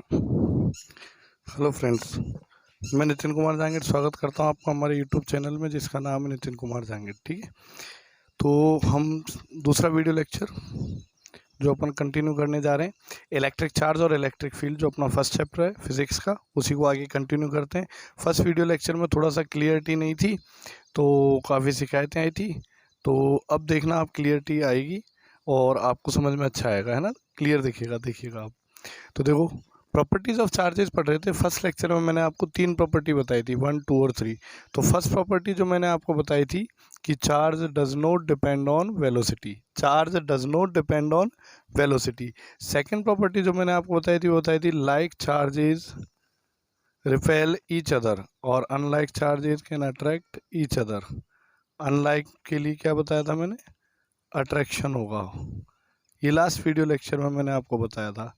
Hello friends, मैं नितिन कुमार जांगिड स्वागत करता हूं आपका हमारे यूट्यूब चैनल में जिसका नाम है नितिन कुमार जांगिड। ठीक है, तो हम दूसरा वीडियो लेक्चर जो अपन कंटिन्यू करने जा रहे हैं, इलेक्ट्रिक चार्ज और इलेक्ट्रिक फील्ड, जो अपना फर्स्ट चैप्टर है फिजिक्स का, उसी को आगे कंटिन्यू करते हैं। फर्स्ट वीडियो लेक्चर में थोड़ा सा क्लियरिटी नहीं थी, तो काफ़ी शिकायतें आई थी। तो अब देखना, आप क्लियरिटी आएगी और आपको समझ में अच्छा आएगा, है ना, क्लियर देखिएगा आप। तो देखो, प्रॉपर्टीज़ ऑफ चार्जेस पढ़ रहे थे। फर्स्ट लेक्चर में मैंने आपको 3 प्रॉपर्टी बताई थी, 1, 2 और 3। तो फर्स्ट प्रॉपर्टी जो मैंने आपको बताई थी कि charge does not depend on velocity, charge does not depend on velocity. Second property जो मैंने आपको बताई थी like charges repel each other और unlike charges can attract each other. Unlike के लिए क्या बताया था मैंने, अट्रैक्शन होगा। ये लास्ट वीडियो लेक्चर में मैंने आपको बताया था।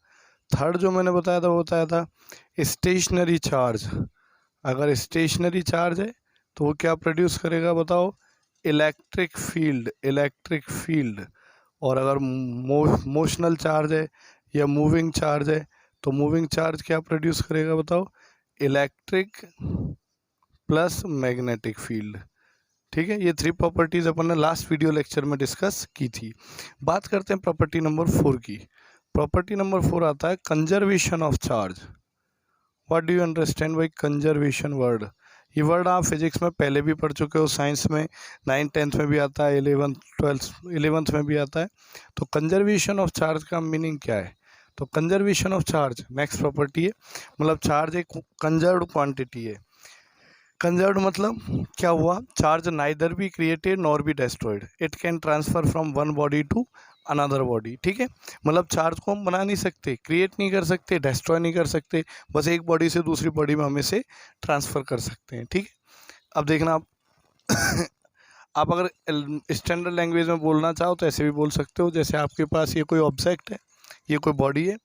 थर्ड जो मैंने बताया था वो बताया था स्टेशनरी चार्ज। अगर स्टेशनरी चार्ज है तो वो क्या प्रोड्यूस करेगा बताओ, इलेक्ट्रिक फील्ड। और अगर मोशनल चार्ज है या मूविंग चार्ज है तो मूविंग चार्ज क्या प्रोड्यूस करेगा बताओ, इलेक्ट्रिक प्लस मैग्नेटिक फील्ड। ठीक है, ये 3 प्रॉपर्टीज अपन ने लास्ट वीडियो लेक्चर में डिस्कस की थी। बात करते हैं प्रॉपर्टी नंबर 4 की। प्रॉपर्टी नंबर 4 आता है conservation of charge. What do you understand by conservation word? ये वर्ड आप फिजिक्स में पहले भी पढ़ चुके हो, साइंस में 9th 10th में भी आता है, 11th में भी आता है। तो कंजर्वेशन ऑफ चार्ज का मीनिंग क्या है? तो conservation of charge next property है, मतलब चार्ज एक कंजर्व्ड क्वांटिटी है। कंजर्व्ड मतलब क्या हुआ, charge neither be created nor be destroyed, it can transfer from one body to another body. ठीक है, मतलब चार्ज को हम बना नहीं सकते, क्रिएट नहीं कर सकते, डेस्ट्रॉय नहीं कर सकते, बस एक बॉडी से दूसरी बॉडी में हम इसे ट्रांसफ़र कर सकते हैं। ठीक है, अब देखना आप आप अगर स्टैंडर्ड लैंग्वेज में बोलना चाहो तो ऐसे भी बोल सकते हो, जैसे आपके पास ये कोई ऑब्जेक्ट है, ये कोई बॉडी है,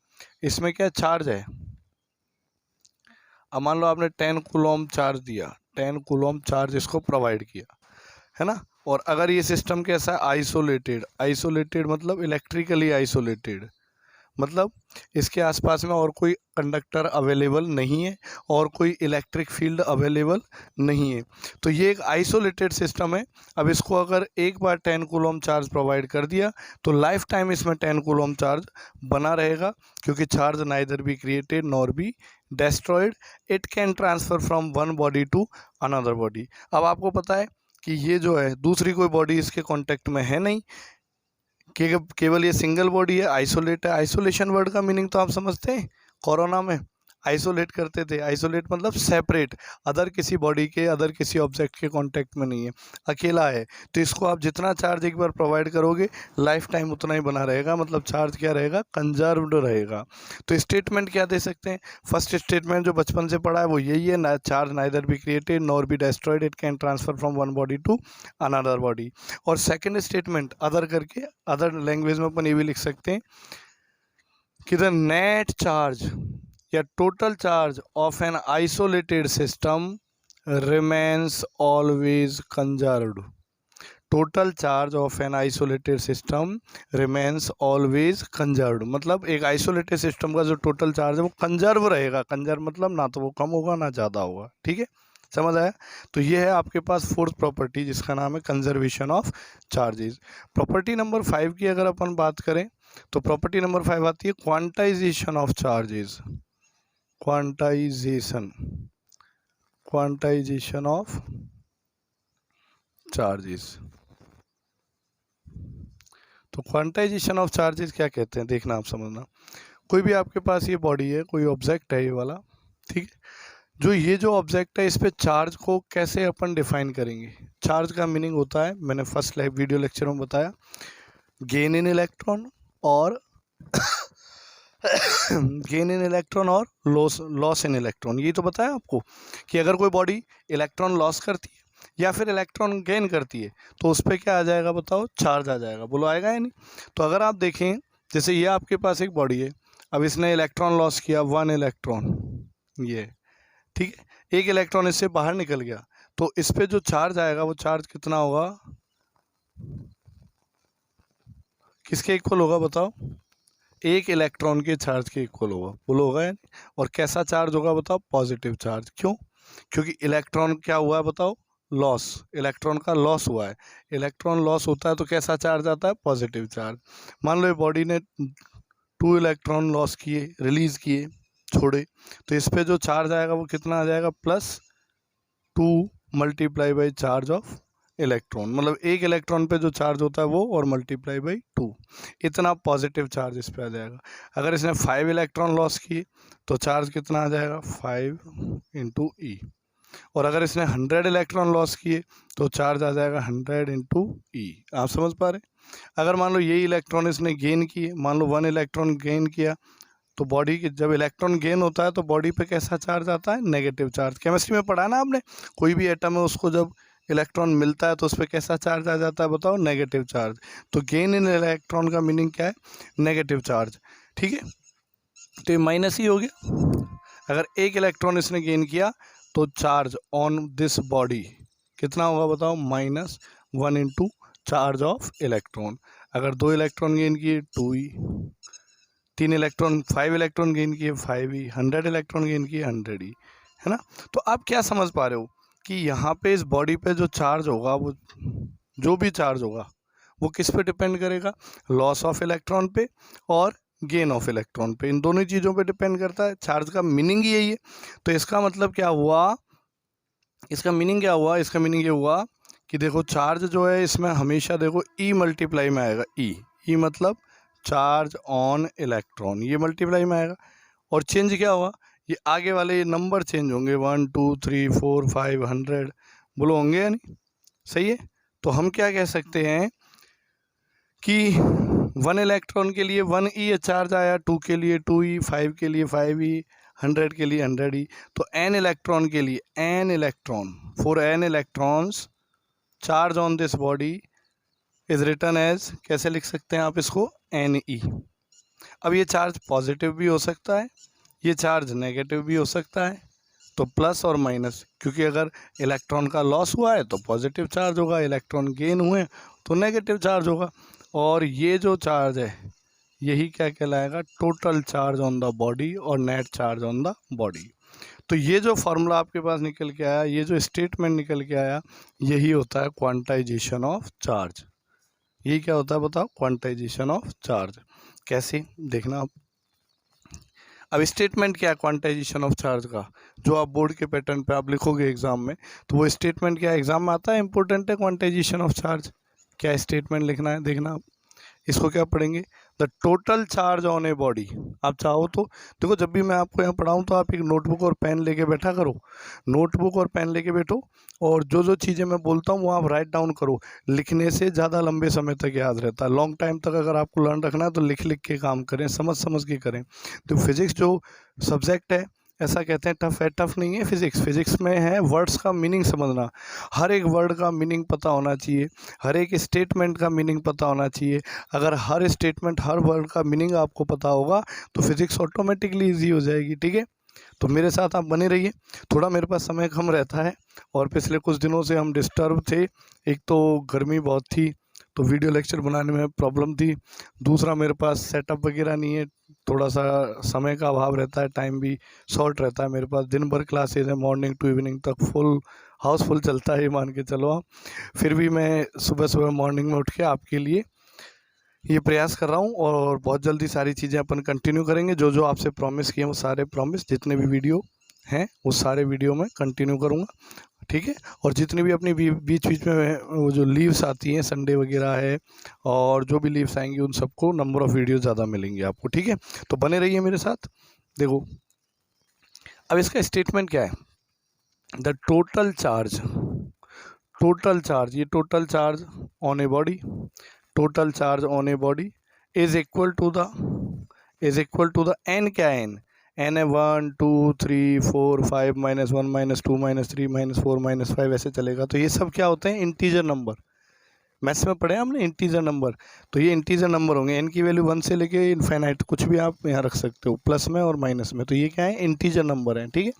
इसमें क्या चार्ज है। अब मान लो आपने 10 कूलॉम चार्ज दिया, 10 कूलॉम चार्ज इसको प्रोवाइड किया, है ना। और अगर ये सिस्टम कैसा है, आइसोलेटेड मतलब इलेक्ट्रिकली आइसोलेटेड, मतलब इसके आसपास में और कोई कंडक्टर अवेलेबल नहीं है और कोई इलेक्ट्रिक फील्ड अवेलेबल नहीं है, तो ये एक आइसोलेटेड सिस्टम है। अब इसको अगर एक बार 10 कूलॉम चार्ज प्रोवाइड कर दिया तो लाइफ टाइम इसमें 10 कूलॉम चार्ज बना रहेगा, क्योंकि charge neither be created nor be destroyed, it can transfer from one body to another body. अब आपको पता है कि ये जो है दूसरी कोई बॉडी इसके कांटेक्ट में है नहीं, केवल ये सिंगल बॉडी है, आइसोलेट है। आइसोलेशन वर्ड का मीनिंग तो आप समझते हैं, कोरोना में आइसोलेट करते थे, आइसोलेट मतलब सेपरेट, अदर किसी बॉडी के, अदर किसी ऑब्जेक्ट के कांटेक्ट में नहीं है, अकेला है। तो इसको आप जितना चार्ज एक बार प्रोवाइड करोगे लाइफ टाइम उतना ही बना रहेगा, मतलब चार्ज क्या रहेगा, कंजर्व्ड रहेगा। तो स्टेटमेंट क्या दे सकते हैं, फर्स्ट स्टेटमेंट जो बचपन से पढ़ा है वो यही है, charge neither be created nor be destroyed, it can transfer from one body to another body. और सेकेंड स्टेटमेंट अदर करके, अदर लैंग्वेज में अपन ये भी लिख सकते हैं कि द नेट चार्ज या total charge of an isolated system remains always conserved. Total charge of an isolated system remains always conserved, मतलब एक आइसोलेटेड सिस्टम का जो टोटल चार्ज है वो कंजर्व रहेगा। कंजर्व मतलब ना तो वो कम होगा ना ज़्यादा होगा। ठीक है, समझ आया? तो ये है आपके पास फोर्थ प्रॉपर्टी जिसका नाम है conservation of charges. Property number 5 की अगर अपन बात करें तो प्रॉपर्टी नंबर 5 आती है quantization of charges. Quantization of charges. तो क्वांटाइजेशन ऑफ चार्जेस क्या कहते हैं, देखना आप समझना। कोई भी आपके पास ये बॉडी है, कोई ऑब्जेक्ट है ये वाला, ठीक है, जो ये जो ऑब्जेक्ट है इस पे चार्ज को कैसे अपन डिफाइन करेंगे। चार्ज का मीनिंग होता है, मैंने फर्स्ट वीडियो लेक्चर में बताया, गेन इन इलेक्ट्रॉन और गेन इन इलेक्ट्रॉन और लॉस इन इलेक्ट्रॉन। ये तो बताया आपको कि अगर कोई बॉडी इलेक्ट्रॉन लॉस करती है या फिर इलेक्ट्रॉन गेन करती है तो उस पर क्या आ जाएगा बताओ, चार्ज आ जाएगा। बोलो आएगा या नहीं? तो अगर आप देखें, जैसे ये आपके पास एक बॉडी है, अब इसने इलेक्ट्रॉन लॉस किया 1 इलेक्ट्रॉन, ये ठीक है, एक इलेक्ट्रॉन इससे बाहर निकल गया, तो इस पे जो चार्ज आएगा वो चार्ज कितना होगा, किसके इक्वल होगा बताओ, एक इलेक्ट्रॉन के चार्ज के इक्वल होगा, पुल होगा यानी। और कैसा चार्ज होगा बताओ, पॉजिटिव चार्ज। क्यों? क्योंकि इलेक्ट्रॉन क्या हुआ है बताओ, लॉस, इलेक्ट्रॉन का लॉस हुआ है। इलेक्ट्रॉन लॉस होता है तो कैसा चार्ज आता है, पॉजिटिव चार्ज। मान लो ये बॉडी ने 2 इलेक्ट्रॉन लॉस किए, रिलीज किए, छोड़े, तो इस पे जो चार्ज आएगा वो कितना आ जाएगा, +2 multiply by charge of electron. मतलब एक इलेक्ट्रॉन पे जो चार्ज होता है वो, और मल्टीप्लाई बाई 2, इतना पॉजिटिव चार्ज इस पे आ जाएगा। अगर इसने 5 इलेक्ट्रॉन लॉस किए तो चार्ज कितना आ जाएगा, 5 × E। और अगर इसने 100 इलेक्ट्रॉन लॉस किए तो चार्ज आ जाएगा 100 × E। आप समझ पा रहे? अगर मान लो यही इलेक्ट्रॉन इसने गेन किए, मान लो 1 इलेक्ट्रॉन गेन किया, तो बॉडी की जब इलेक्ट्रॉन गेन होता है तो बॉडी पे कैसा चार्ज आता है, नेगेटिव चार्ज। केमिस्ट्री में पढ़ा ना आपने, कोई भी एटम है उसको जब इलेक्ट्रॉन मिलता है तो उस पर कैसा चार्ज आ जाता है बताओ, नेगेटिव चार्ज। तो गेन इन इलेक्ट्रॉन का मीनिंग क्या है, नेगेटिव चार्ज। ठीक है, तो ये माइनस ही हो गया। अगर एक इलेक्ट्रॉन इसने गेन किया तो चार्ज ऑन दिस बॉडी कितना होगा बताओ, -1 × चार्ज ऑफ इलेक्ट्रॉन। अगर 2 इलेक्ट्रॉन गेन किए 2E, 5 इलेक्ट्रॉन गेन किए 5E, 100 इलेक्ट्रॉन गेन किए 100E, है ना। तो आप क्या समझ पा रहे हो कि यहाँ पे इस बॉडी पे जो चार्ज होगा, वो जो भी चार्ज होगा वो किस पे डिपेंड करेगा, लॉस ऑफ इलेक्ट्रॉन पे और गेन ऑफ इलेक्ट्रॉन पे। इन दोनों चीज़ों पे डिपेंड करता है। चार्ज का मीनिंग ही यही है। तो इसका मतलब क्या हुआ, इसका मीनिंग क्या हुआ, इसका मीनिंग ये हुआ कि देखो चार्ज जो है इसमें हमेशा देखो E मल्टीप्लाई में आएगा। ई मतलब चार्ज ऑन इलेक्ट्रॉन, ये मल्टीप्लाई में आएगा। और चेंज क्या हुआ, ये आगे वाले नंबर चेंज होंगे, 1 2 3 4 5 100, बोलो होंगे या नहीं? सही है। तो हम क्या कह सकते हैं कि 1 इलेक्ट्रॉन के लिए 1E चार्ज आया, 2 के लिए 2E, 5 के लिए 5E, 100 के लिए 100E। तो n इलेक्ट्रॉन के लिए n electron, for n electrons charge on this body is written as, कैसे लिख सकते हैं आप इसको, Ne। अब ये चार्ज पॉजिटिव भी हो सकता है, ये चार्ज नेगेटिव भी हो सकता है, तो प्लस और माइनस, क्योंकि अगर इलेक्ट्रॉन का लॉस हुआ है तो पॉजिटिव चार्ज होगा, इलेक्ट्रॉन गेन हुए तो नेगेटिव चार्ज होगा। और ये जो चार्ज है यही क्या कहलाएगा, total charge on the body और net charge on the body. तो ये जो फॉर्मूला आपके पास निकल के आया, ये जो स्टेटमेंट निकल के आया, यही होता है क्वांटाइजेशन ऑफ चार्ज। ये क्या होता है बताओ, क्वांटाइजेशन ऑफ चार्ज। कैसे देखना आप, अब स्टेटमेंट क्या है क्वांटाइजेशन ऑफ चार्ज का, जो आप बोर्ड के पैटर्न पे आप लिखोगे एग्जाम में, तो वो स्टेटमेंट क्या एग्जाम में आता है, इंपॉर्टेंट है क्वांटाइजेशन ऑफ चार्ज। क्या स्टेटमेंट लिखना है देखना आप, इसको क्या पढ़ेंगे, the total charge on a body. आप चाहो तो देखो, जब भी मैं आपको यहाँ पढ़ाऊँ तो आप एक नोटबुक और पेन लेके बैठा करो, नोटबुक और पेन लेके बैठो, और जो जो चीज़ें मैं बोलता हूँ वो आप राइट डाउन करो। लिखने से ज़्यादा लंबे समय तक याद रहता है, लॉन्ग टाइम तक अगर आपको लर्न रखना है तो लिख लिख के काम करें, समझ समझ के करें। तो फिज़िक्स जो सब्जेक्ट है, ऐसा कहते हैं टफ है, टफ नहीं है फिज़िक्स। फिज़िक्स में है वर्ड्स का मीनिंग समझना, हर एक वर्ड का मीनिंग पता होना चाहिए, हर एक स्टेटमेंट का मीनिंग पता होना चाहिए। अगर हर स्टेटमेंट, हर वर्ड का मीनिंग आपको पता होगा तो फिज़िक्स ऑटोमेटिकली ईजी हो जाएगी। ठीक है, तो मेरे साथ आप बने रहिए। थोड़ा मेरे पास समय कम रहता है और पिछले कुछ दिनों से हम डिस्टर्ब थे। एक तो गर्मी बहुत थी तो वीडियो लेक्चर बनाने में प्रॉब्लम थी, दूसरा मेरे पास सेटअप वगैरह नहीं है, थोड़ा सा समय का अभाव रहता है, टाइम भी शॉर्ट रहता है मेरे पास। दिन भर क्लासेज है, मॉर्निंग टू इवनिंग तक फुल हाउसफुल चलता है, मान के चलो आप। फिर भी मैं सुबह सुबह मॉर्निंग में उठ के आपके लिए ये प्रयास कर रहा हूँ, और बहुत जल्दी सारी चीज़ें अपन कंटिन्यू करेंगे। जो जो आपसे प्रॉमिस किए वो सारे प्रॉमिस, जितने भी वीडियो हैं वो सारे वीडियो में कंटिन्यू करूँगा। ठीक है, और जितनी भी अपनी बीच बीच में वो जो लीव्स आती हैं, संडे वगैरह है, और जो भी लीव्स आएंगी उन सबको नंबर ऑफ़ वीडियो ज़्यादा मिलेंगे आपको। ठीक है, तो बने रहिए मेरे साथ। देखो अब इसका स्टेटमेंट क्या है, द टोटल चार्ज, ये total charge on a body, total charge on a body is equal to the n, क्या है n है 1 2 3 4 5 -1 -2 -3 -4 -5 ऐसे चलेगा। तो ये सब क्या होते हैं, इंटीजर नंबर। मैथ्स में पढ़े हमने इंटीजर नंबर, तो ये इंटीजर नंबर होंगे। n की वैल्यू 1 से लेके इनफाइनाइट कुछ भी आप यहाँ रख सकते हो, प्लस में और माइनस में। तो ये क्या है, इंटीजर नंबर है। ठीक है,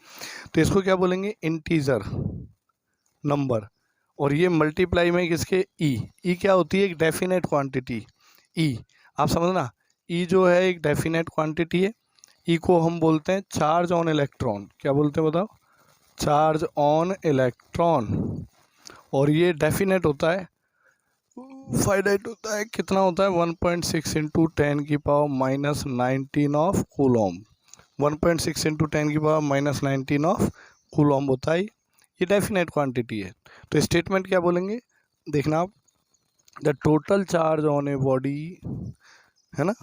तो इसको क्या बोलेंगे, इंटीजर नंबर। और ये मल्टीप्लाई में किसके, ई क्या होती है, एक डेफिनेट क्वांटिटी। ई आप समझना, ई जो है एक डेफिनेट क्वांटिटी है, ई को हम बोलते हैं चार्ज ऑन इलेक्ट्रॉन। क्या बोलते हैं बताओ? Charge on electron. और ये डेफिनेट होता है, फाइनाइट होता है। कितना होता है? 1.6 इंटू 10 की power minus 19 of Coulomb. 1.6 into 10 की पावर माइनस 19 ऑफ कूलॉम होता है। ये डेफिनेट क्वांटिटी है। तो स्टेटमेंट क्या बोलेंगे देखना आप, the total charge on a body, है ना,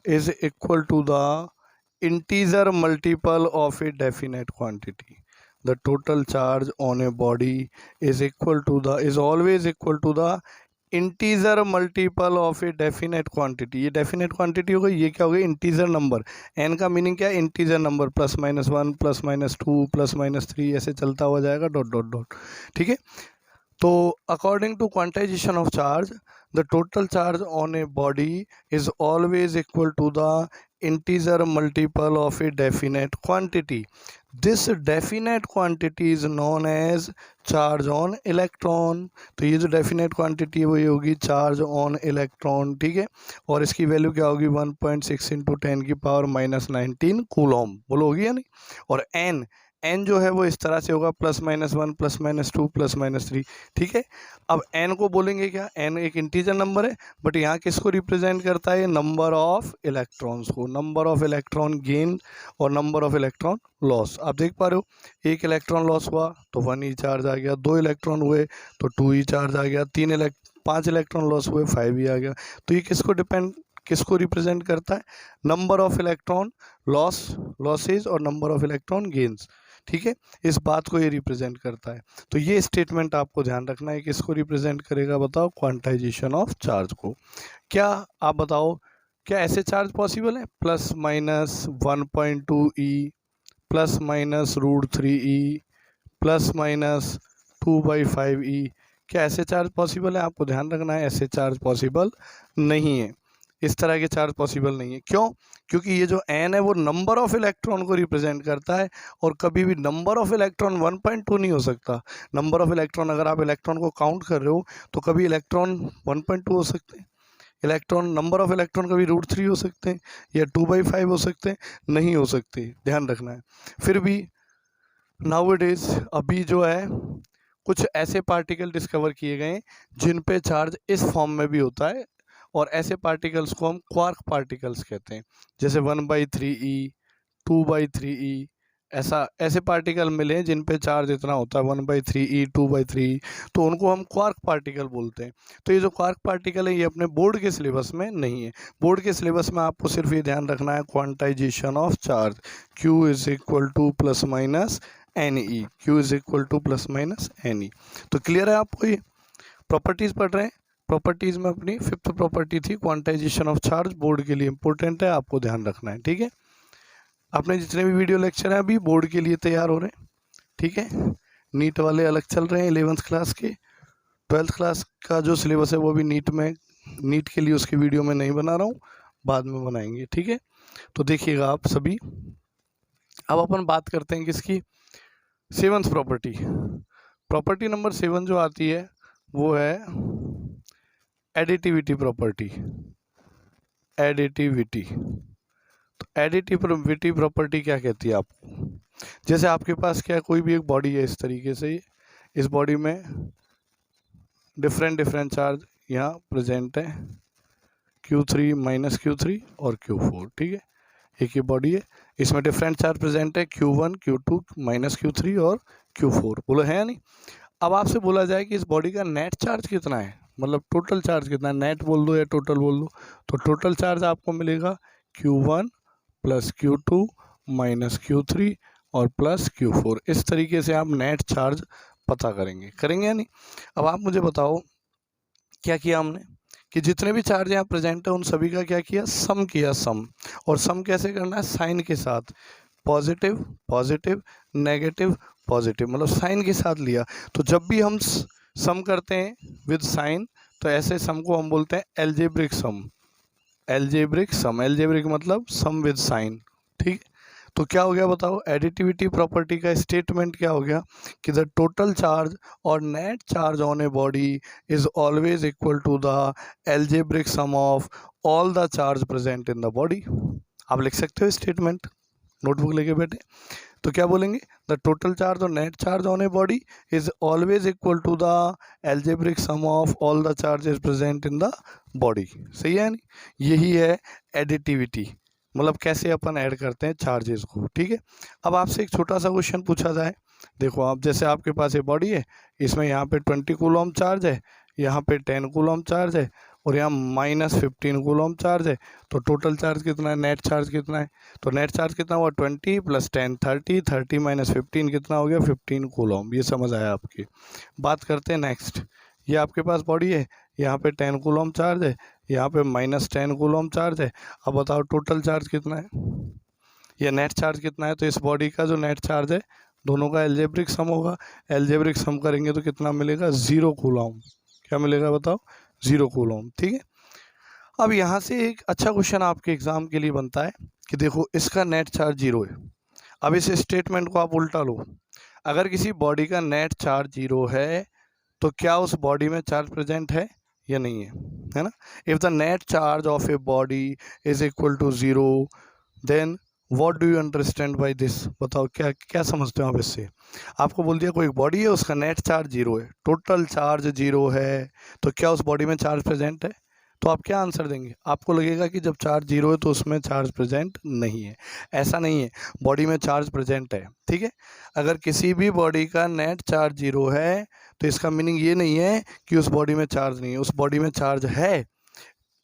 is equal to the integer multiple of a definite quantity. The total charge on a body is always equal to the integer multiple of a definite quantity. ये definite quantity हो गई, ये क्या हो गई? Integer number. N का meaning क्या है? इंटीजर नंबर, +-1 +-2 +-3 ऐसे चलता हुआ जाएगा, डॉट डॉट डॉट। ठीक है। तो according to quantization of charge, the total charge on a body is always equal to the integer multiple of a definite quantity. This definite quantity is known as charge on electron. तो ये जो definite quantity है वही होगी charge on electron. ठीक है। और इसकी वैल्यू क्या होगी? 1.6 इंटू 10 की पावर माइनस 19 कूलॉम। बोलो होगी या नहीं? और एन जो है वो इस तरह से होगा, +-1 +-2 +-3। ठीक है। अब एन को बोलेंगे क्या? एन एक इंटीजर नंबर है, बट यहाँ किसको रिप्रेजेंट करता है? नंबर ऑफ इलेक्ट्रॉन्स को। नंबर ऑफ इलेक्ट्रॉन गेन और नंबर ऑफ इलेक्ट्रॉन लॉस। आप देख पा रहे हो, एक इलेक्ट्रॉन लॉस हुआ तो 1 ई चार्ज आ गया, 2 इलेक्ट्रॉन हुए तो 2 ई चार्ज आ गया, 5 इलेक्ट्रॉन लॉस हुए 5 ई आ गया। तो ये किसको रिप्रेजेंट करता है? नंबर ऑफ इलेक्ट्रॉन लॉसेज और नंबर ऑफ इलेक्ट्रॉन गेन्स। ठीक है। इस बात को ये रिप्रेजेंट करता है। तो ये स्टेटमेंट आपको ध्यान रखना है, किसको रिप्रेजेंट करेगा बताओ? क्वांटाइजेशन ऑफ चार्ज को। क्या आप बताओ, क्या ऐसे चार्ज पॉसिबल है? +-1.2 ई +-√3 ई +-2/5 ई। क्या ऐसे चार्ज पॉसिबल है? आपको ध्यान रखना है, ऐसे चार्ज पॉसिबल नहीं है। इस तरह के चार्ज पॉसिबल नहीं है। क्यों? क्योंकि ये जो एन है वो नंबर ऑफ इलेक्ट्रॉन को रिप्रेजेंट करता है, और कभी भी नंबर ऑफ इलेक्ट्रॉन 1.2 नहीं हो सकता। नंबर ऑफ इलेक्ट्रॉन, अगर आप इलेक्ट्रॉन को काउंट कर रहे हो तो कभी इलेक्ट्रॉन 1.2 हो सकते हैं, इलेक्ट्रॉन नंबर ऑफ इलेक्ट्रॉन कभी √3 हो सकते हैं या 2/5 हो सकते हैं, नहीं हो सकते। ध्यान रखना है। फिर भी नाउअडेज अभी जो है कुछ ऐसे पार्टिकल डिस्कवर किए गए जिन पे चार्ज इस फॉर्म में भी होता है, और ऐसे पार्टिकल्स को हम क्वार्क पार्टिकल्स कहते हैं। जैसे 1/3 ई 2/3 ई, ऐसे पार्टिकल मिले हैं जिन पे चार्ज इतना होता है 1/3 ई 2/3, तो उनको हम क्वार्क पार्टिकल बोलते हैं। तो ये जो क्वार्क पार्टिकल है ये अपने बोर्ड के सिलेबस में नहीं है। बोर्ड के सिलेबस में आपको सिर्फ ये ध्यान रखना है, quantization of charge, Q is equal to +-NE, Q is equal to +-NE। तो क्लियर है आपको? ये प्रॉपर्टीज़ पढ़ रहे हैं। प्रॉपर्टीज़ में अपनी 5th प्रॉपर्टी थी क्वांटाइजेशन ऑफ चार्ज, बोर्ड के लिए इंपॉर्टेंट है, आपको ध्यान रखना है। ठीक है। अपने जितने भी वीडियो लेक्चर हैं अभी बोर्ड के लिए तैयार हो रहे हैं। ठीक है। नीट वाले अलग चल रहे हैं 11th क्लास के। 12th क्लास का जो सिलेबस है वो भी नीट के लिए उसकी वीडियो में नहीं बना रहा हूँ, बाद में बनाएंगे। ठीक है। तो देखिएगा आप सभी। अब अपन बात करते हैं किसकी? 7th property. प्रॉपर्टी नंबर 7 जो आती है वो है एडिटिविटी प्रॉपर्टी। एडिटिविटी। तो एडिटिविटी प्रॉपर्टी क्या कहती है आपको? जैसे आपके पास क्या कोई भी एक बॉडी है इस तरीके से, इस बॉडी में डिफरेंट चार्ज यहाँ प्रेजेंट है, Q3 -Q3 और Q4। ठीक है। एक ही बॉडी है, इसमें डिफरेंट चार्ज प्रेजेंट है, Q1 Q2 -Q3 और Q4। बोलो है या नहीं? अब आपसे बोला जाए कि इस बॉडी का नेट चार्ज कितना है, मतलब टोटल चार्ज कितना है, नेट बोल दो या टोटल बोल दो, तो टोटल चार्ज आपको मिलेगा Q1 + Q2 -Q3 और +Q4। इस तरीके से आप नेट चार्ज पता करेंगे या नहीं? अब आप मुझे बताओ क्या किया हमने कि जितने भी चार्ज यहाँ प्रेजेंट है उन सभी का क्या किया? सम किया, सम। और सम कैसे करना है? साइन के साथ, पॉजिटिव पॉजिटिव नेगेटिव पॉजिटिव, मतलब साइन के साथ लिया। तो जब भी हम सम करते हैं विद साइन तो ऐसे सम को हम बोलते हैं algebraic sum. Algebraic sum, algebraic मतलब सम विद साइन। ठीक है। तो क्या हो गया बताओ, एडिटिविटी प्रॉपर्टी का स्टेटमेंट क्या हो गया कि द टोटल चार्ज और net charge on a body is always equal to the algebraic sum of all the charge present in the body. आप लिख सकते हो स्टेटमेंट, नोटबुक लेके बैठे तो क्या बोलेंगे, द टोटल चार्ज और net charge on a body is always equal to the algebraic sum of all the charges present in the body. सही है नहीं, यही है एडिटिविटी, मतलब कैसे अपन ऐड करते हैं चार्जेस को। ठीक है, अब आपसे एक छोटा सा क्वेश्चन पूछा जाए, देखो आप जैसे आपके पास ये बॉडी है, इसमें यहाँ पे 20 कूलम चार्ज है, यहाँ पे 10 कूलम चार्ज है और यहाँ -15 कूलम चार्ज है, तो टोटल चार्ज कितना है, नेट चार्ज कितना है, तो नेट चार्ज कितना हुआ 20 + 10 30, 30 - 15 कितना हो गया 15 कूलम। ये समझ आया आपकी बात। करते हैं नेक्स्ट, ये आपके पास बॉडी है, यहाँ पे 10 कूलम चार्ज है, यहाँ पे -10 कूलम चार्ज है। अब बताओ टोटल चार्ज कितना है या नेट चार्ज कितना है, तो इस बॉडी का जो नेट चार्ज है दोनों का एल्जेब्रिक सम होगा, एल्जेब्रिक सम करेंगे तो कितना मिलेगा 0 कूलम। क्या मिलेगा बताओ 0 कूलम। ठीक है, अब यहाँ से एक अच्छा क्वेश्चन आपके एग्जाम के लिए बनता है कि देखो इसका नेट चार्ज 0 है। अब इस स्टेटमेंट को आप उल्टा लो, अगर किसी बॉडी का नेट चार्ज 0 है तो क्या उस बॉडी में चार्ज प्रेजेंट है या नहीं है ना। If the net charge of a body is equal to 0 then what do you understand by this, बताओ क्या क्या समझते हो आप इससे। आपको बोल दिया कोई बॉडी है उसका नेट चार्ज 0 है, टोटल चार्ज 0 है, तो क्या उस बॉडी में चार्ज प्रेजेंट है, तो आप क्या आंसर देंगे। आपको लगेगा कि जब चार्ज 0 है तो उसमें चार्ज प्रेजेंट नहीं है। ऐसा नहीं है, बॉडी में चार्ज प्रेजेंट है। ठीक है, अगर किसी भी बॉडी का नेट चार्ज 0 है तो इसका मीनिंग ये नहीं है कि उस बॉडी में चार्ज नहीं है, उस बॉडी में चार्ज है।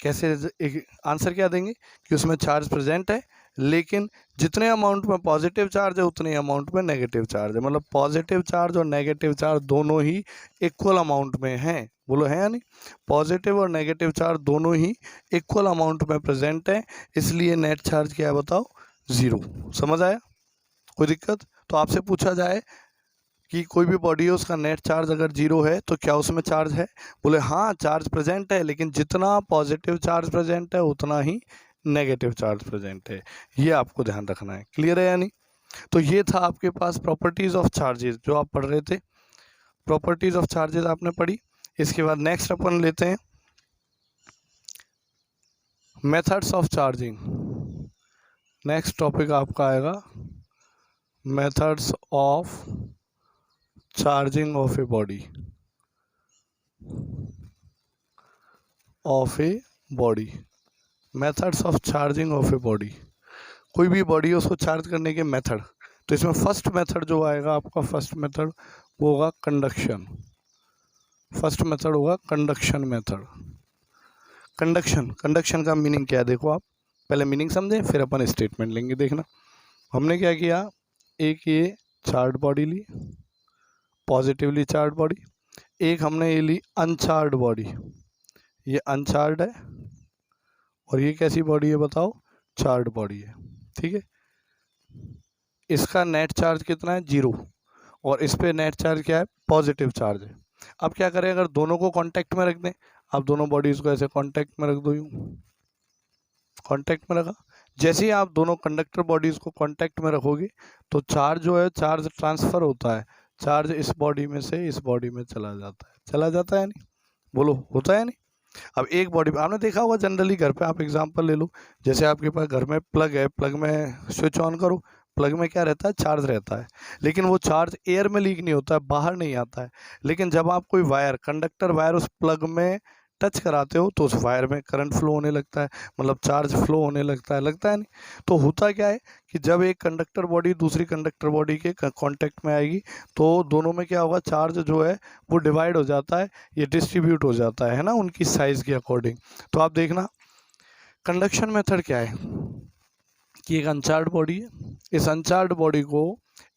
कैसे एक आंसर क्या देंगे कि उसमें चार्ज प्रेजेंट है, लेकिन जितने अमाउंट में पॉजिटिव चार्ज है उतने अमाउंट में नेगेटिव चार्ज है, मतलब पॉजिटिव चार्ज और नेगेटिव चार्ज दोनों ही इक्वल अमाउंट में हैं। बोलो है या नहीं, पॉजिटिव और नेगेटिव चार्ज दोनों ही इक्वल अमाउंट में प्रेजेंट है, इसलिए नेट चार्ज क्या है बताओ 0। समझ आया, कोई दिक्कत। तो आपसे पूछा जाए कि कोई भी बॉडी है उसका नेट चार्ज अगर 0 है तो क्या उसमें चार्ज है, बोले हाँ चार्ज प्रेजेंट है, लेकिन जितना पॉजिटिव चार्ज प्रेजेंट है उतना ही नेगेटिव चार्ज प्रेजेंट है। ये आपको ध्यान रखना है। क्लियर है या नहीं। तो ये था आपके पास प्रॉपर्टीज ऑफ चार्जेस जो आप पढ़ रहे थे, प्रॉपर्टीज ऑफ चार्जेस आपने पढ़ी। इसके बाद नेक्स्ट अपन लेते हैं methods of charging. Next topic आपका आएगा methods of charging of a body, methods of charging of a body. कोई भी बॉडी है उसको चार्ज करने के मेथड, तो इसमें फर्स्ट मेथड जो आएगा आपका, फर्स्ट मेथड वो होगा कंडक्शन। फर्स्ट मेथड होगा कंडक्शन मेथड। कंडक्शन का मीनिंग क्या है देखो, आप पहले मीनिंग समझें फिर अपन स्टेटमेंट लेंगे। देखना हमने क्या किया, एक ये चार्ज बॉडी ली, पॉजिटिवली चार्ज बॉडी, एक हमने ये ली अनचार्ज बॉडी, ये अनचार्ज है, और ये कैसी बॉडी है बताओ, चार्ज बॉडी है। ठीक है, इसका नेट चार्ज कितना है 0, और इस पे नेट चार्ज क्या है पॉजिटिव चार्ज है। अब क्या करें, अगर दोनों को कांटेक्ट में रख दें, आप दोनों बॉडीज को ऐसे कांटेक्ट में रख दो, यूँ कांटेक्ट में रखा, जैसे ही आप दोनों कंडक्टर बॉडीज को कांटेक्ट में रखोगे तो चार्ज जो है चार्ज ट्रांसफर होता है, चार्ज इस बॉडी में से इस बॉडी में चला जाता है नहीं, बोलो होता है नहीं। अब एक बॉडी में आपने देखा होगा जनरली घर पे, आप एग्जांपल ले लो, जैसे आपके पास घर में प्लग है, प्लग में स्विच ऑन करो, प्लग में क्या रहता है चार्ज रहता है, लेकिन वो चार्ज एयर में लीक नहीं होता है, बाहर नहीं आता है। लेकिन जब आप कोई वायर, कंडक्टर वायर उस प्लग में टच कराते हो तो उस वायर में करंट फ्लो होने लगता है, मतलब चार्ज फ्लो होने लगता है नहीं। तो होता क्या है कि जब एक कंडक्टर बॉडी दूसरी कंडक्टर बॉडी के कांटेक्ट में आएगी तो दोनों में क्या होगा, चार्ज जो है वो डिवाइड हो जाता है, ये डिस्ट्रीब्यूट हो जाता है ना, उनकी साइज़ के अकॉर्डिंग। तो आप देखना कंडक्शन मेथड क्या है कि एक अनचार्ज बॉडी है, इस अनचार्ज बॉडी को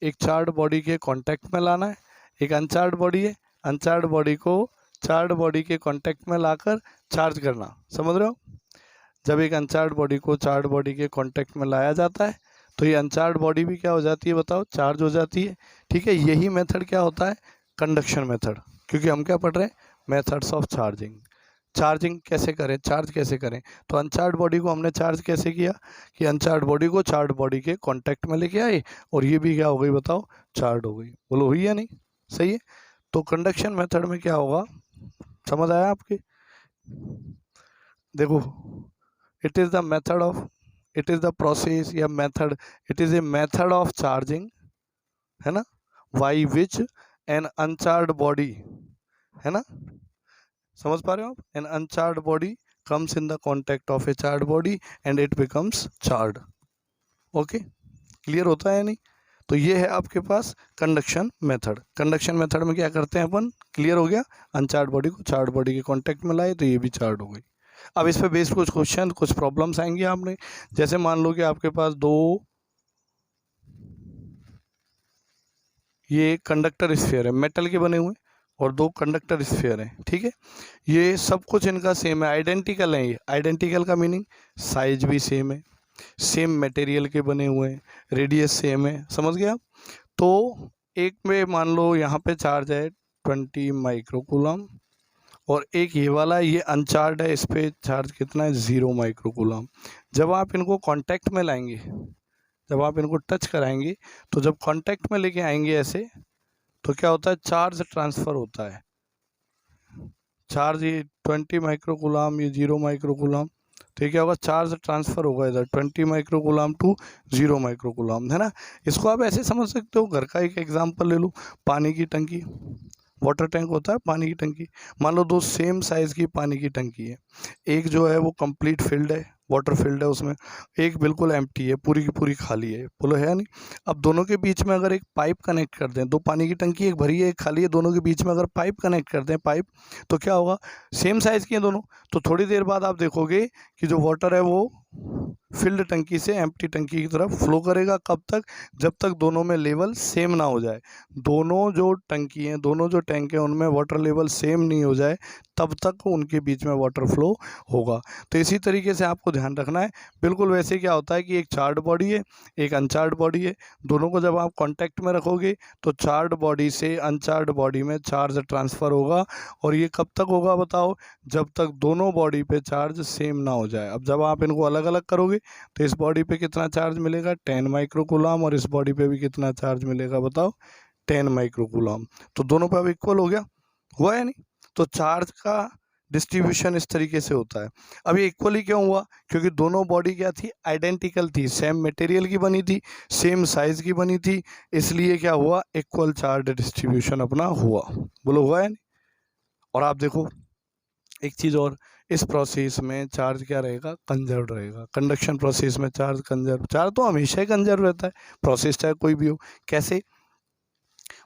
एक चार्ज बॉडी के कांटेक्ट में लाना है, एक अनचार्ज बॉडी है, अनचार्ज बॉडी को चार्ज बॉडी के कांटेक्ट में लाकर चार्ज करना। समझ रहे हो, जब एक अनचार्ज बॉडी को चार्ज बॉडी के कांटेक्ट में लाया जाता है तो ये अनचार्ज बॉडी भी क्या हो जाती है बताओ, चार्ज हो जाती है। ठीक है, यही मेथड क्या होता है कंडक्शन मेथड, क्योंकि हम क्या पढ़ रहे हैं मेथड्स ऑफ चार्जिंग। चार्जिंग कैसे करें, चार्ज कैसे करें। तो अनचार्ज बॉडी को हमने चार्ज कैसे किया कि अनचार्ज बॉडी को चार्ज बॉडी के कांटेक्ट में लेके आए और ये भी क्या हो गई बताओ, चार्ज हो गई। बोलो हुई या नहीं, सही है। तो कंडक्शन मेथड में क्या होगा, समझ आया आपके। देखो, it is the method of, it is the process या method, it is a method of charging, है ना, by which an uncharge body, है ना, समझ पा रहे हो आप, an uncharge body comes in the contact of a charged body and it becomes charged। Okay, clear होता है नहीं। तो ये है आपके पास कंडक्शन मेथड। कंडक्शन मेथड में क्या करते हैं अपन, क्लियर हो गया, अनचार्ज बॉडी को चार्ज बॉडी के कांटेक्ट में लाए तो ये भी चार्ज हो गई। अब इस पे बेस्ड कुछ क्वेश्चन, कुछ प्रॉब्लम्स आएंगी आपने। जैसे मान लो कि आपके पास दो ये कंडक्टर स्फीयर है, मेटल के बने हुए, और दो कंडक्टर स्फीयर हैं, ठीक है। ये सब कुछ इनका सेम है, आइडेंटिकल है। ये आइडेंटिकल का मीनिंग साइज भी सेम है, सेम मटेरियल के बने हुए हैं, रेडियस सेम है, समझ गया आप। तो एक में मान लो यहाँ पे चार्ज है 20 माइक्रोकूलम और एक ये वाला, ये अनचार्ज है, इस पे चार्ज कितना है 0 माइक्रोकूलम। जब आप इनको कांटेक्ट में लाएंगे, जब आप इनको टच कराएंगे, तो जब कांटेक्ट में लेके आएंगे ऐसे, तो क्या होता है, चार्ज ट्रांसफ़र होता है। चार्ज ये 20 माइक्रोकूलम, ये 0 माइक्रोकूलम, तो ये क्या होगा, चार्ज ट्रांसफ़र होगा इधर 20 माइक्रोकूलम टू 0 माइक्रोकूलम, है ना। इसको आप ऐसे समझ सकते हो, घर का एक एग्जांपल ले लो, पानी की टंकी, वाटर टैंक होता है, पानी की टंकी। मान लो दो सेम साइज़ की पानी की टंकी है, एक जो है वो कंप्लीट फिल्ड है, वाटर फील्ड है उसमें, एक बिल्कुल एम्प्टी है, पूरी की पूरी खाली है, बोलो है नहीं। अब दोनों के बीच में अगर एक पाइप कनेक्ट कर दें, दो पानी की टंकी, एक भरी है एक खाली है, दोनों के बीच में अगर पाइप कनेक्ट कर दें, पाइप, तो क्या होगा, सेम साइज़ की है दोनों, तो थोड़ी देर बाद आप देखोगे कि जो वाटर है वो फिल्ड टंकी से एम्प्टी टंकी की तरफ फ्लो करेगा। कब तक, जब तक दोनों में लेवल सेम ना हो जाए। दोनों जो टंकी हैं, दोनों जो टैंक हैं, उनमें वाटर लेवल सेम नहीं हो जाए, तब तक उनके बीच में वाटर फ्लो होगा। तो इसी तरीके से आपको ध्यान रखना है। बिल्कुल वैसे क्या होता है कि एक चार्ज बॉडी है, एक अनचार्ज बॉडी है, दोनों को जब आप कांटेक्ट में रखोगे तो चार्ज बॉडी से अनचार्ज बॉडी में चार्ज ट्रांसफ़र होगा। और ये कब तक होगा बताओ, जब तक दोनों बॉडी पे चार्ज सेम ना हो जाए। अब जब आप इनको अलग अलग करोगे तो इस बॉडी पे कितना चार्ज मिलेगा, 10 माइक्रोकूलम, और इस बॉडी पे भी कितना चार्ज मिलेगा बताओ, 10 माइक्रोकूलम। तो दोनों पे अब इक्वल हो गया, हुआ है नहीं। तो चार्ज का डिस्ट्रीब्यूशन इस तरीके से होता है। अब ये इक्वली क्यों हुआ, क्योंकि दोनों बॉडी क्या थी, आइडेंटिकल थी, सेम मटेरियल की बनी थी, सेम साइज की बनी थी, इसलिए क्या हुआ, इक्वल चार्ज डिस्ट्रीब्यूशन अपना हुआ। बोलो हुआ है नहीं। और आप देखो एक चीज़ और, इस प्रोसेस में चार्ज क्या रहेगा, कंजर्व रहेगा। कंडक्शन प्रोसेस में चार्ज कंजर्व, चार्ज तो हमेशा ही कंजर्व रहता है, प्रोसेस चाहे कोई भी हो। कैसे,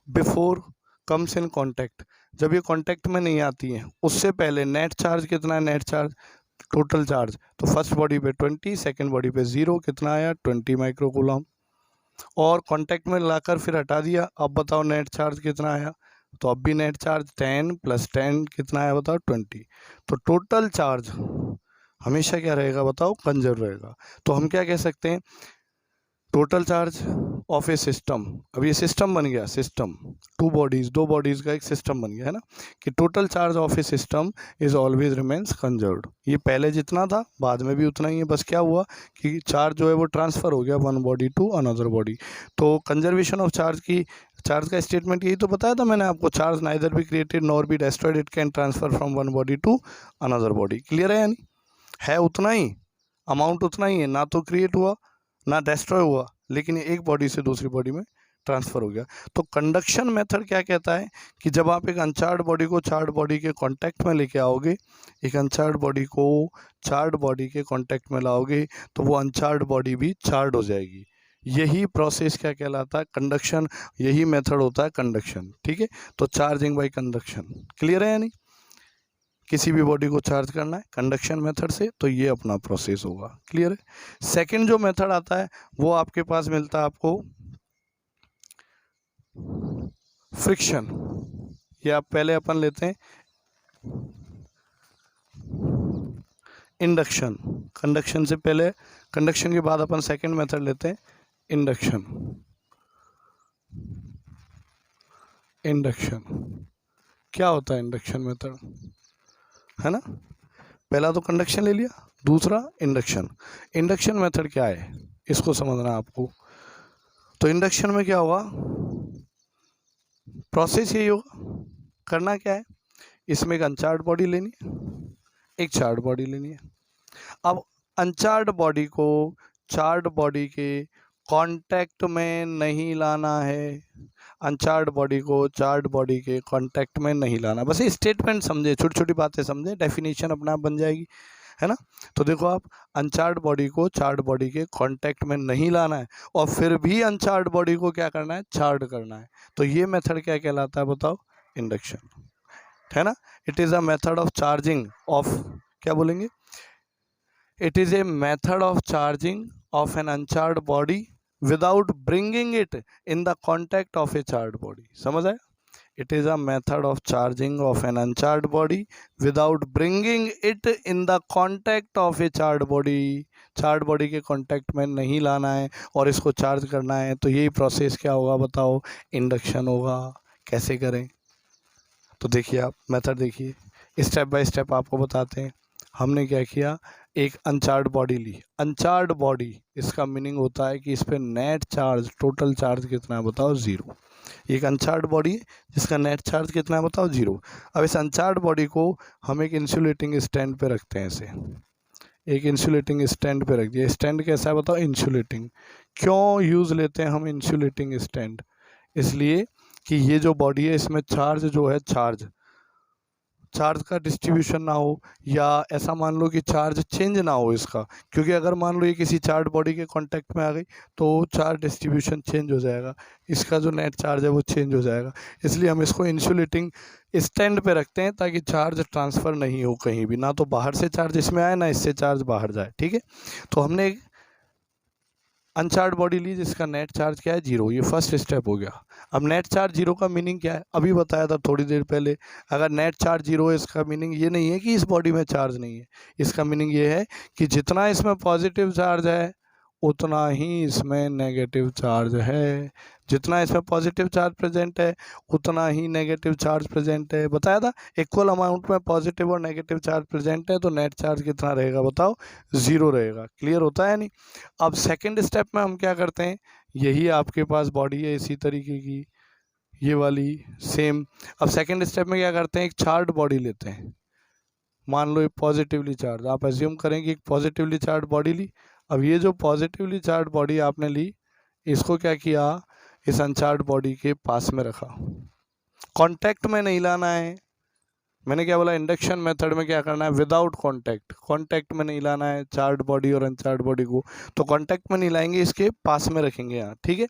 बिफोर कम्स इन कांटेक्ट, जब ये कांटेक्ट में नहीं आती हैं उससे पहले नेट चार्ज कितना है, नेट चार्ज टोटल चार्ज, तो फर्स्ट बॉडी पे 20, सेकेंड बॉडी पे 0, कितना आया 20 माइक्रोकूलम। और कांटेक्ट में लाकर फिर हटा दिया, अब बताओ नेट चार्ज कितना आया, तो अब भी नेट चार्ज 10 + 10 कितना आया बताओ 20। तो टोटल चार्ज हमेशा क्या रहेगा बताओ, कंजर्व रहेगा। तो हम क्या कह सकते हैं, total charge of A system, अब ये सिस्टम बन गया, सिस्टम टू बॉडीज, दो बॉडीज का एक सिस्टम बन गया, है ना, कि total charge of A system is always remains conserved. ये पहले जितना था बाद में भी उतना ही है, बस क्या हुआ कि चार्ज जो है वो ट्रांसफ़र हो गया one body to another body. तो कंजर्वेशन ऑफ चार्ज की, चार्ज का स्टेटमेंट यही तो बताया था मैंने आपको, charge neither be created nor be destroyed, it can transfer from one body to another body. Clear है या नहीं, है उतना ही, अमाउंट उतना ही है, ना तो क्रिएट हुआ ना डिस्ट्रॉय हुआ, लेकिन एक बॉडी से दूसरी बॉडी में ट्रांसफ़र हो गया। तो कंडक्शन मेथड क्या कहता है कि जब आप एक अनचार्ज बॉडी को चार्ज बॉडी के कांटेक्ट में लेके आओगे, एक अनचार्ज बॉडी को चार्ज बॉडी के कांटेक्ट में लाओगे, तो वो अनचार्ज बॉडी भी चार्ज हो जाएगी। यही प्रोसेस क्या कहलाता है, कंडक्शन, यही मेथड होता है कंडक्शन, ठीक है। तो चार्जिंग बाई कंडक्शन, क्लियर है या नहीं। किसी भी बॉडी को चार्ज करना है कंडक्शन मेथड से, तो ये अपना प्रोसेस होगा, क्लियर है। सेकंड जो मेथड आता है वो आपके पास मिलता है आपको फ्रिक्शन, ये आप पहले अपन लेते हैं इंडक्शन, कंडक्शन से पहले, कंडक्शन के बाद अपन सेकंड मेथड लेते हैं इंडक्शन। इंडक्शन क्या होता है, इंडक्शन मेथड, है ना, पहला तो कंडक्शन ले लिया, दूसरा इंडक्शन। इंडक्शन मेथड क्या है इसको समझना है आपको। तो इंडक्शन में क्या होगा, प्रोसेस यही होगा। करना क्या है, इसमें एक अनचार्ड बॉडी लेनी है, एक चार्ड बॉडी लेनी है। अब अनचार्ड बॉडी को चार्ड बॉडी के कांटेक्ट में नहीं लाना है, अनचार्ड बॉडी को चार्ड बॉडी के कांटेक्ट में नहीं लाना। बस ये स्टेटमेंट समझे, छोटी छोटी बातें समझे, डेफिनेशन अपने आप बन जाएगी, है ना। तो देखो आप, अनचार्ड बॉडी को चार्ड बॉडी के कांटेक्ट में नहीं लाना है और फिर भी अनचार्ड बॉडी को क्या करना है, चार्ड करना है। तो ये मेथड क्या कहलाता है बताओ, इंडक्शन, है ना। It is a method of charging of, क्या बोलेंगे, it is a method of charging of an uncharged body without bringing it in the contact of a charged body। समझ आया। It is a method of charging of an uncharged body without bringing it in the contact of a charged body। Charge body के contact में नहीं लाना है और इसको charge करना है। तो यही प्रोसेस क्या होगा बताओ, इंडक्शन होगा। कैसे करें, तो देखिए आप मेथड देखिए, स्टेप बाय स्टेप आपको बताते हैं। हमने क्या किया, एक अनचार्ज बॉडी ली। अनचार्ज बॉडी, इसका मीनिंग होता है कि इस पर नेट चार्ज, टोटल चार्ज कितना है बताओ, ज़ीरो। एक अनचार्ज बॉडी है जिसका नेट चार्ज कितना है बताओ, ज़ीरो। अब इस अनचार्ज बॉडी को हम एक इंसुलेटिंग स्टैंड पे रखते हैं, इसे एक इंसुलेटिंग स्टैंड पे रख दिया। स्टैंड कैसा है बताओ, इंसुलेटिंग। क्यों यूज़ लेते हैं हम इंसुलेटिंग स्टैंड, इसलिए कि ये जो बॉडी है इसमें चार्ज जो है, चार्ज का डिस्ट्रीब्यूशन ना हो, या ऐसा मान लो कि चार्ज चेंज ना हो इसका। क्योंकि अगर मान लो ये किसी चार्ज बॉडी के कांटेक्ट में आ गई तो चार्ज डिस्ट्रीब्यूशन चेंज हो जाएगा, इसका जो नेट चार्ज है वो चेंज हो जाएगा। इसलिए हम इसको इंसुलेटिंग स्टैंड पे रखते हैं ताकि चार्ज ट्रांसफ़र नहीं हो कहीं भी, ना तो बाहर से चार्ज इसमें आए ना इससे चार्ज बाहर जाए, ठीक है। तो हमने एक अनचार्ज बॉडी ली जिसका नेट चार्ज क्या है, जीरो। ये फर्स्ट स्टेप हो गया। अब नेट चार्ज जीरो का मीनिंग क्या है, अभी बताया था थोड़ी देर पहले। अगर नेट चार्ज जीरो है इसका मीनिंग ये नहीं है कि इस बॉडी में चार्ज नहीं है, इसका मीनिंग ये है कि जितना इसमें पॉजिटिव चार्ज है उतना ही इसमें नेगेटिव चार्ज है। जितना इसमें पॉजिटिव चार्ज प्रेजेंट है उतना ही नेगेटिव चार्ज प्रेजेंट है। बताया था इक्वल अमाउंट में पॉजिटिव और नेगेटिव चार्ज प्रेजेंट है तो नेट चार्ज कितना रहेगा बताओ, ज़ीरो रहेगा। क्लियर होता है नहीं। अब सेकंड स्टेप में हम क्या करते हैं, यही आपके पास बॉडी है इसी तरीके की, ये वाली सेम। अब सेकंड स्टेप में क्या करते हैं, एक चार्ज बॉडी लेते हैं। मान लो ये पॉजिटिवली चार्ज, आप एज्यूम करें कि एक पॉजिटिवली चार्ज बॉडी ली। अब ये जो पॉजिटिवली चार्ज बॉडी आपने ली, इसको क्या किया, इस अनचार्ज बॉडी के पास में रखा। कांटेक्ट में नहीं लाना है, मैंने क्या बोला, इंडक्शन मेथड में क्या करना है, विदाउट कांटेक्ट, कांटेक्ट में नहीं लाना है चार्ज बॉडी और अनचार्ज बॉडी को। तो कांटेक्ट में नहीं लाएंगे, इसके पास में रखेंगे यहाँ, ठीक है।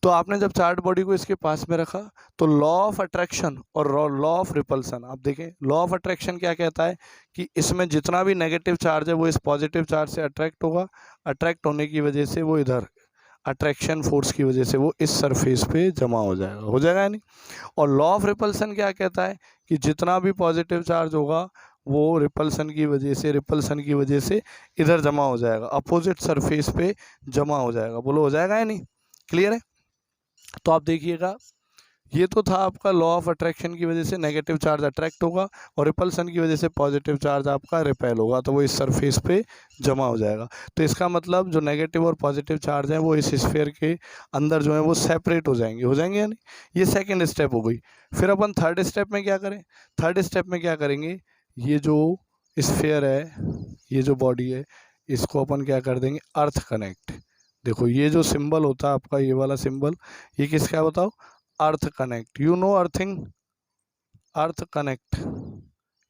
तो आपने जब चार्ज बॉडी को इसके पास में रखा तो लॉ ऑफ अट्रैक्शन और लॉ ऑफ रिपल्सन, आप देखें लॉ ऑफ अट्रैक्शन क्या कहता है कि इसमें जितना भी नेगेटिव चार्ज है वो इस पॉजिटिव चार्ज से अट्रैक्ट होगा। अट्रैक्ट होने की वजह से वो इधर अट्रैक्शन फोर्स की वजह से वो इस सरफेस पे जमा हो जाएगा या नहीं। और लॉ ऑफ रिपल्सन क्या कहता है कि जितना भी पॉजिटिव चार्ज होगा वो रिपल्सन की वजह से इधर जमा हो जाएगा, अपोजिट सरफेस पे जमा हो जाएगा। बोलो हो जाएगा या नहीं, क्लियर है। तो आप देखिएगा ये तो था आपका लॉ ऑफ अट्रैक्शन की वजह से नेगेटिव चार्ज अट्रैक्ट होगा और रिपल्सन की वजह से पॉजिटिव चार्ज आपका रिपेल होगा, तो वो इस सरफेस पे जमा हो जाएगा। तो इसका मतलब जो नेगेटिव और पॉजिटिव चार्ज हैं वो इस स्फीयर के अंदर जो है वो सेपरेट हो जाएंगे या नहीं। ये सेकंड स्टेप हो गई। फिर अपन थर्ड स्टेप में क्या करें, थर्ड स्टेप में क्या करेंगे, ये जो स्फीयर है, ये जो बॉडी है, इसको अपन क्या कर देंगे, अर्थ कनेक्ट। देखो ये जो सिंबल होता है आपका, ये वाला सिंबल, ये किसका है बताओ, earth connect. You know earthing, earth connect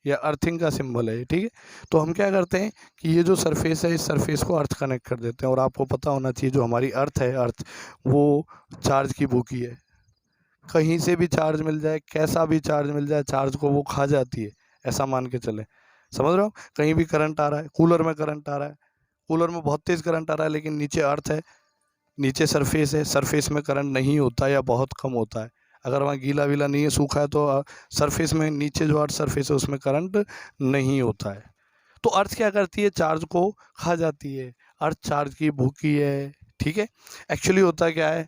या अर्थिंग का सिंबल है, ठीक है। तो हम क्या करते हैं कि ये जो सरफेस है इस सरफेस को अर्थ कनेक्ट कर देते हैं। और आपको पता होना चाहिए जो हमारी अर्थ है, अर्थ वो चार्ज की भूखी है। कहीं से भी चार्ज मिल जाए, कैसा भी चार्ज मिल जाए, चार्ज को वो खा जाती है, ऐसा मान के चले। समझ रहे हो, कहीं भी करंट आ रहा है, कूलर में करंट आ रहा है, कूलर में बहुत तेज़ करंट आ रहा है लेकिन नीचे अर्थ है, नीचे सरफेस है, सरफेस में करंट नहीं होता या बहुत कम होता है। अगर वहाँ गीला वीला नहीं है, सूखा है, तो सरफेस में नीचे जो अर्थ सरफेस है उसमें करंट नहीं होता है। तो अर्थ क्या करती है, चार्ज को खा जाती है। अर्थ चार्ज की भूखी है, ठीक है। एक्चुअली होता क्या है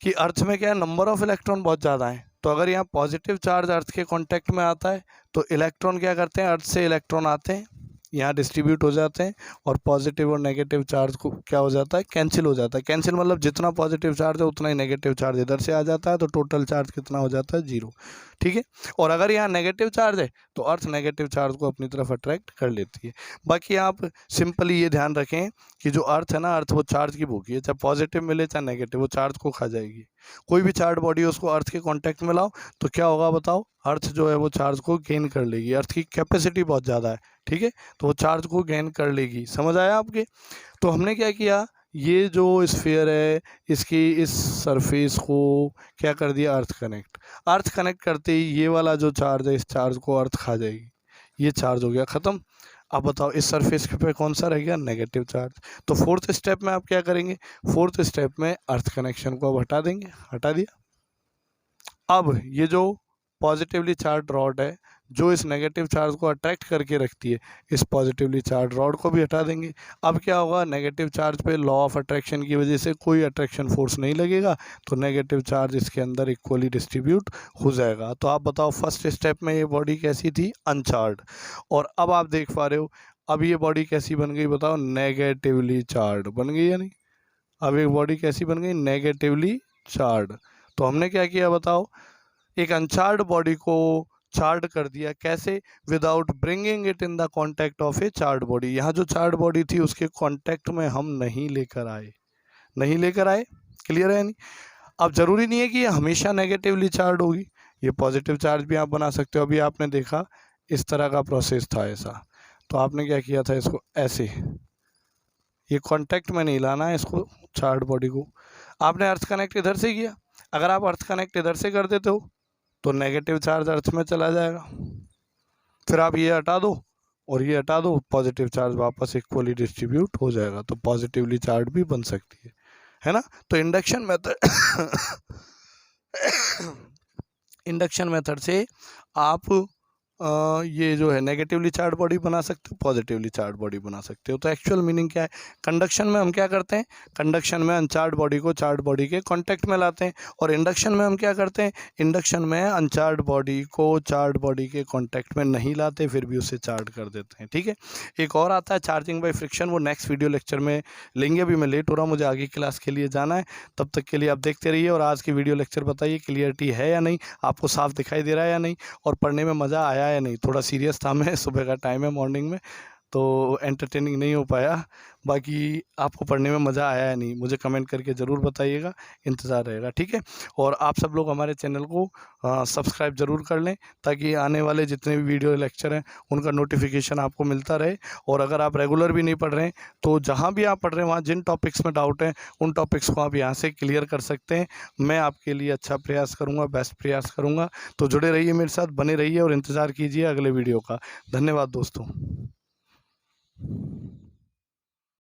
कि अर्थ में क्या है, नंबर ऑफ इलेक्ट्रॉन बहुत ज़्यादा है, तो अगर यहाँ पॉजिटिव चार्ज अर्थ के कांटेक्ट में आता है तो इलेक्ट्रॉन क्या करते हैं, अर्थ से इलेक्ट्रॉन आते हैं, यहाँ डिस्ट्रीब्यूट हो जाते हैं, और पॉजिटिव और नेगेटिव चार्ज को क्या हो जाता है, कैंसिल हो जाता है। कैंसिल मतलब जितना पॉजिटिव चार्ज है उतना ही नेगेटिव चार्ज इधर से आ जाता है, तो टोटल चार्ज कितना हो जाता है, 0। ठीक है। और अगर यहाँ नेगेटिव चार्ज है तो अर्थ नेगेटिव चार्ज को अपनी तरफ अट्रैक्ट कर लेती है। बाकी आप सिंपली ये ध्यान रखें कि जो अर्थ है ना, अर्थ वो चार्ज की भूखी है, चाहे पॉजिटिव मिले चाहे नेगेटिव, वो चार्ज को खा जाएगी। कोई भी चार्ज बॉडी है उसको अर्थ के कांटेक्ट में लाओ तो क्या होगा बताओ, अर्थ जो है वो चार्ज को गेन कर लेगी। अर्थ की कैपेसिटी बहुत ज़्यादा है, ठीक है, तो वो चार्ज को गेन कर लेगी। समझ आया आपके? तो हमने क्या किया, ये जो स्फीयर है इसकी इस सरफेस को क्या कर दिया, अर्थ कनेक्ट। अर्थ कनेक्ट करते ही ये वाला जो चार्ज है, इस चार्ज को अर्थ खा जाएगी। ये चार्ज हो गया ख़त्म। अब बताओ इस सरफेस पे कौन सा रह गया, नेगेटिव चार्ज। तो फोर्थ स्टेप में आप क्या करेंगे, फोर्थ स्टेप में अर्थ कनेक्शन को अब हटा देंगे, हटा दिया। अब ये जो पॉजिटिवली चार्ज रॉड है जो इस नेगेटिव चार्ज को अट्रैक्ट करके रखती है, इस पॉजिटिवली चार्ज रॉड को भी हटा देंगे। अब क्या होगा, नेगेटिव चार्ज पे लॉ ऑफ अट्रैक्शन की वजह से कोई अट्रैक्शन फोर्स नहीं लगेगा, तो नेगेटिव चार्ज इसके अंदर इक्वली डिस्ट्रीब्यूट हो जाएगा। तो आप बताओ फर्स्ट स्टेप में ये बॉडी कैसी थी, अनचार्ज, और अब आप देख पा रहे हो अब ये बॉडी कैसी बन गई, बताओ नेगेटिवली चार्ज बन गई या नहीं। अब एक बॉडी कैसी बन गई, नेगेटिवली चार्ज। तो हमने क्या किया बताओ, एक अनचार्ड बॉडी को चार्ड कर दिया। कैसे, without bringing it in the contact of a charged body. यहाँ जो चार्ड बॉडी थी उसके कॉन्टैक्ट में हम नहीं लेकर आए, नहीं लेकर आए। क्लियर है नहीं? अब जरूरी नहीं है कि ये हमेशा नेगेटिवली चार्ड होगी, ये पॉजिटिव चार्ज भी आप बना सकते हो। अभी आपने देखा इस तरह का प्रोसेस था ऐसा, तो आपने क्या किया था, इसको ऐसे, ये कॉन्टैक्ट में नहीं लाना है इसको, चार्ड बॉडी को। आपने अर्थ कनेक्ट इधर से किया, अगर आप अर्थ कनेक्ट इधर से कर देते हो तो नेगेटिव चार्ज अर्थ में चला जाएगा। फिर आप ये हटा दो और ये हटा दो, पॉजिटिव चार्ज वापस इक्वली डिस्ट्रीब्यूट हो जाएगा, तो पॉजिटिवली चार्ज भी बन सकती है ना। तो इंडक्शन मेथड इंडक्शन मेथड से आप ये जो है नेगेटिवली चार्ज बॉडी बना सकते हो, पॉजिटिवली चार्ज बॉडी बना सकते हो। तो एक्चुअल मीनिंग क्या है, कंडक्शन में हम क्या करते हैं, कंडक्शन में अनचार्ज बॉडी को चार्ज बॉडी के कांटेक्ट में लाते हैं, और इंडक्शन में हम क्या करते हैं, इंडक्शन में अनचार्ज बॉडी को चार्ज बॉडी के कांटेक्ट में नहीं लाते, फिर भी उसे चार्ज कर देते हैं। ठीक है। एक और आता है चार्जिंग बाय फ्रिक्शन, वो नेक्स्ट वीडियो लेक्चर में लेंगे। अभी मैं लेट हो रहा हूँ, मुझे आगे क्लास के लिए जाना है, तब तक के लिए आप देखते रहिए। और आज की वीडियो लेक्चर बताइए क्लियरिटी है या नहीं, आपको साफ दिखाई दे रहा है या नहीं, और पढ़ने में मज़ा आया या नहीं। थोड़ा सीरियस था मैं, सुबह का टाइम है मॉर्निंग में, तो एंटरटेनिंग नहीं हो पाया। बाकी आपको पढ़ने में मज़ा आया या नहीं मुझे कमेंट करके ज़रूर बताइएगा, इंतज़ार रहेगा। ठीक है। और आप सब लोग हमारे चैनल को सब्सक्राइब ज़रूर कर लें, ताकि आने वाले जितने भी वीडियो लेक्चर हैं उनका नोटिफिकेशन आपको मिलता रहे। और अगर आप रेगुलर भी नहीं पढ़ रहे हैं तो जहाँ भी आप पढ़ रहे हैं वहाँ जिन टॉपिक्स में डाउट है उन टॉपिक्स को आप यहाँ से क्लियर कर सकते हैं। मैं आपके लिए अच्छा प्रयास करूँगा, बेस्ट प्रयास करूँगा। तो जुड़े रहिए मेरे साथ, बने रहिए और इंतज़ार कीजिए अगले वीडियो का। धन्यवाद दोस्तों।